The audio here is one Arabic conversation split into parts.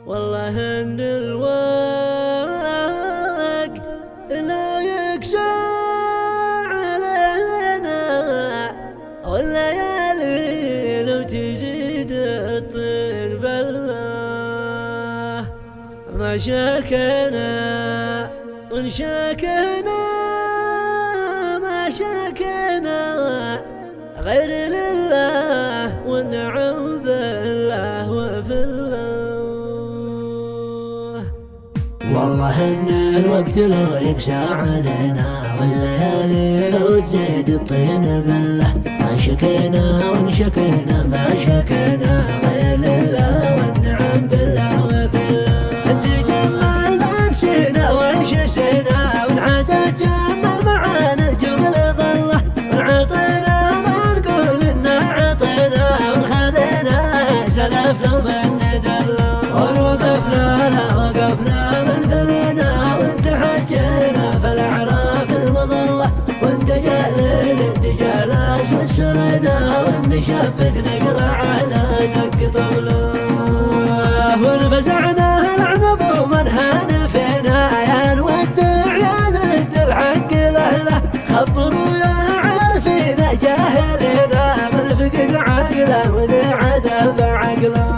والله ان الوقت لا يقسى علينا، والليالي لو تزيد الطين بالله ما شكينا وان شكينا ما شكينا غير لله، والنعم بالله وفي الله. والله ان الوقت لو يقسى علينا، والليالي لو تزيد الطين بالله ما شكينا وان شكينا ما شكينا غير لله، والنعم بالله وفي الله. انت جمال ما نسينا وش نسينا، ونعاد تجمل معانا الجمل ظله، ونعطينا ما نقول انه عطينا، ونخذنا سلفنا وبندله، ووقفنا لا وقفنا مثلنا، وانت حجينا فالاعراف المظله، وانت جالل انت جالس وتسرنا، وانت شبت نقرا على دق طبله، ونفزعنا العنب ومن هان فينا، يا نودع يا نرد الحق لاهله، خبروا يا عارفين جاهلنا من فقد عقله وذي عذب عقله،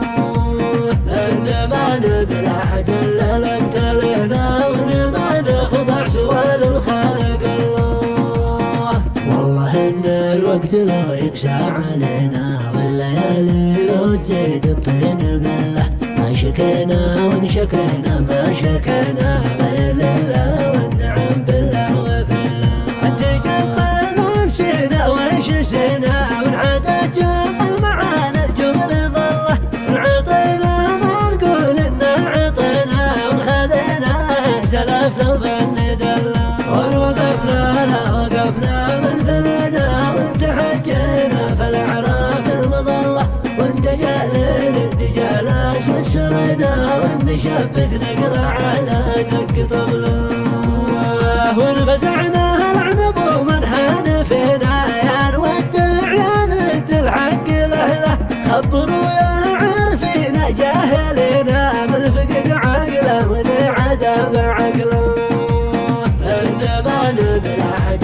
ان ما نبي احد الا لامتلينا، وان ما نخضع سوى للخالق الله. والله ان الوقت لو يقسى علينا، والليالي لو تزيد الطين بالله ما شكينا وان شكينا ما شكينا غير لله، والنعم بالله وفي الله. انت جمال ما نسينا وش نسينا، ونعاد تجمل معانا الجمل ظله، ونعطينا ما نقول انه عطينا، ونخذنا سلفنا وبندله، ووقفنا لا وقفنا مثلنا، وانت حجينا فالاعراف المظله، وانت جالل انت جالس وتسرنا، وانت شبت نقرا على دق طبله، ونفزعنا العنب ومن هان فينا، يا نودع يا نرد الحق لاهله، خبروا يا عارفين جاهلنا من فقد عقله وذي عذب عقله، ان ما نبي احد